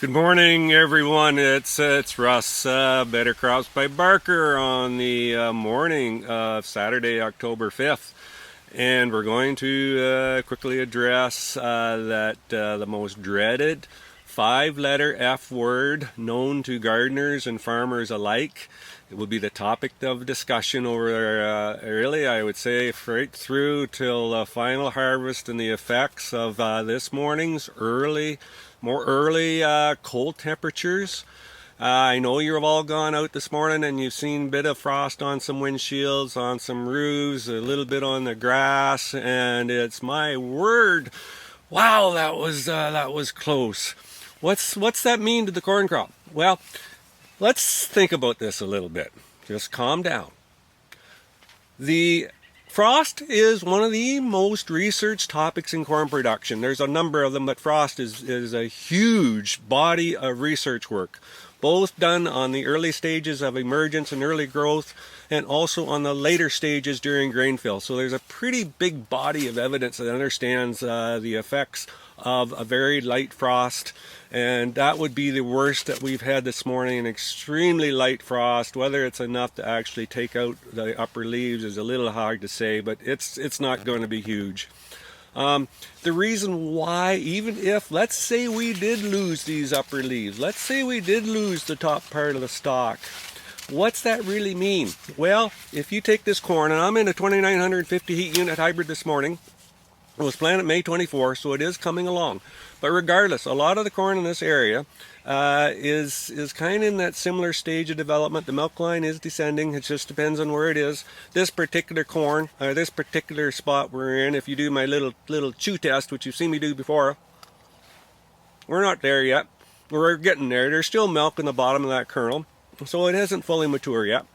Good morning, everyone. It's Russ, Better Crops by Barker on the morning of Saturday, October 5th. And we're going to quickly address the most dreaded five-letter F word known to gardeners and farmers alike. It will be the topic of discussion over really, I would say, right through till final harvest and the effects of this morning's more early cold temperatures. I know you've all gone out this morning and you've seen a bit of frost on some windshields, on some roofs, a little bit on the grass, and it's my word, wow, that was close. What's that mean to the corn crop? Well, let's think about this a little bit. Just calm down. The frost is one of the most researched topics in corn production. There's a number of them, but frost is a huge body of research work, both done on the early stages of emergence and early growth, and also on the later stages during grain fill. So there's a pretty big body of evidence that understands the effects of a very light frost, and that would be the worst that we've had this morning. An extremely light frost. Whether it's enough to actually take out the upper leaves is a little hard to say, but it's not going to be huge. The reason why, even if, let's say we did lose these upper leaves, let's say we did lose the top part of the stalk, what's that really mean? Well, if you take this corn, and I'm in a 2950 heat unit hybrid this morning. It was planted May 24, so it is coming along. But regardless, a lot of the corn in this area is kind of in that similar stage of development. The milk line is descending. It just depends on where it is. This particular corn, or this particular spot we're in, if you do my little chew test, which you've seen me do before, we're not there yet. We're getting there. There's still milk in the bottom of that kernel, so it hasn't fully matured yet.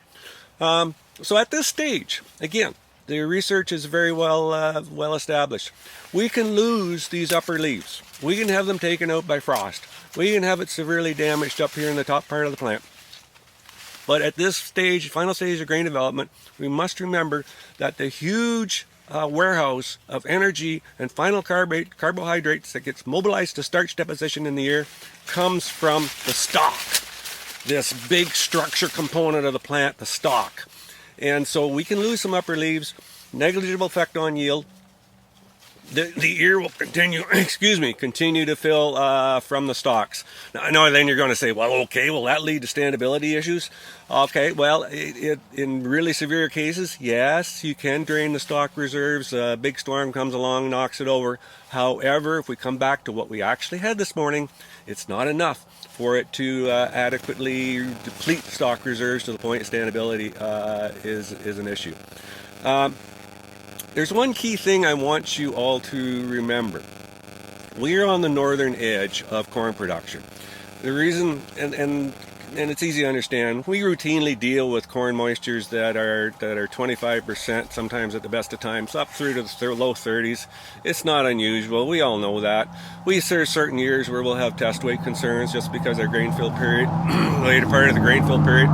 So at this stage, again, the research is very well established. We can lose these upper leaves. We can have them taken out by frost. We can have it severely damaged up here in the top part of the plant. But at this stage, final stage of grain development, we must remember that the huge warehouse of energy and final carbohydrates that gets mobilized to starch deposition in the ear comes from the stalk. This big structure component of the plant, the stalk. And so we can lose some upper leaves, negligible effect on yield. The ear will continue to fill from the stalks. Now, I know then you're going to say, well, okay, will that lead to standability issues? Okay, well, in really severe cases, yes, you can drain the stalk reserves. A big storm comes along, knocks it over. However, if we come back to what we actually had this morning, it's not enough for it to adequately deplete the stock reserves to the point of standability is an issue. There's one key thing I want you all to remember. We're on the northern edge of corn production. The reason, and it's easy to understand, we routinely deal with corn moistures that are 25%, sometimes at the best of times, up through to the low 30s. It's not unusual. We all know that. We see certain years where we'll have test weight concerns just because our grain fill period, later part of the grain fill period,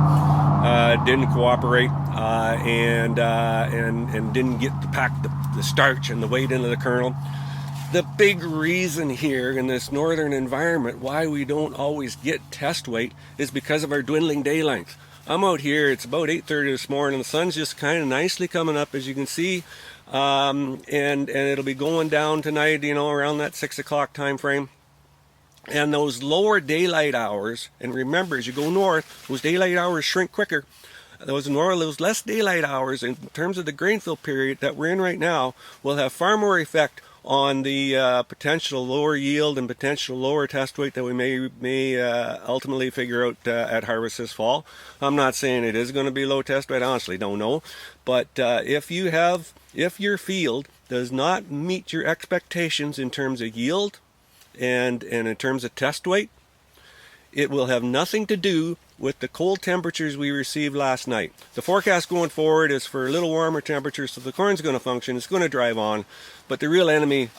didn't cooperate and didn't get to pack the starch and the weight into the kernel. The big reason here in this northern environment why we don't always get test weight is because of our dwindling day length. I'm out here, it's about 8:30 this morning, the sun's just kind of nicely coming up, as you can see, and it'll be going down tonight, around that 6 o'clock time frame. And those lower daylight hours, and remember, as you go north, those daylight hours shrink quicker. Those less daylight hours in terms of the grain fill period that we're in right now will have far more effect on the potential lower yield and potential lower test weight that we may ultimately figure out at harvest this fall. I'm not saying it is going to be low test weight. I honestly don't know. But if your field does not meet your expectations in terms of yield and in terms of test weight, it will have nothing to do with the cold temperatures we received last night. The forecast going forward is for a little warmer temperatures, so the corn's going to function, it's going to drive on, but the real enemy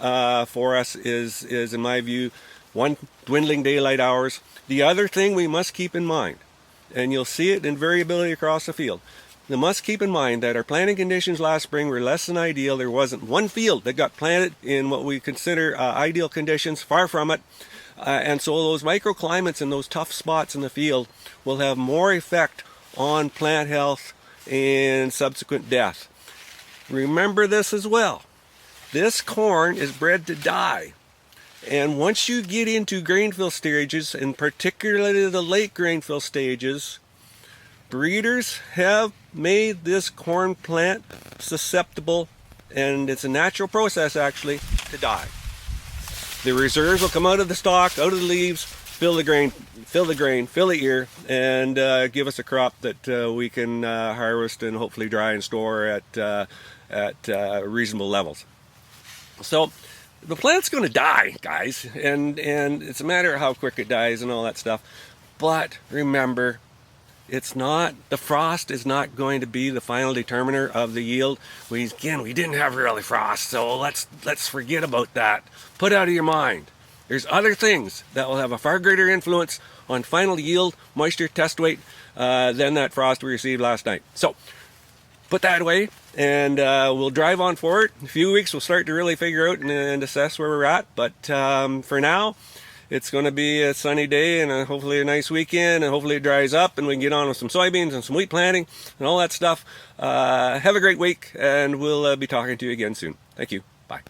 for us is, in my view, one, dwindling daylight hours. The other thing we must keep in mind, and you'll see it in variability across the field, you must keep in mind that our planting conditions last spring were less than ideal. There wasn't one field that got planted in what we consider ideal conditions, far from it. And so those microclimates and those tough spots in the field will have more effect on plant health and subsequent death. Remember this as well. This corn is bred to die. And once you get into grain fill stages, and particularly the late grain fill stages, breeders have made this corn plant susceptible, and it's a natural process actually, to die. The reserves will come out of the stalk, out of the leaves, fill the grain, fill the ear, and give us a crop that we can harvest and hopefully dry and store at reasonable levels. So the plant's going to die, guys, and it's a matter of how quick it dies and all that stuff. But remember, it's not, the frost is not going to be the final determiner of the yield. We didn't have really frost, so let's forget about that. Put it out of your mind. There's other things that will have a far greater influence on final yield, moisture, test weight than that frost we received last night. So put that away, and we'll drive on forward. In a few weeks we'll start to really figure out and assess where we're at, but for now it's going to be a sunny day and hopefully a nice weekend, and hopefully it dries up and we can get on with some soybeans and some wheat planting and all that stuff. Have a great week, and we'll be talking to you again soon. Thank you. Bye.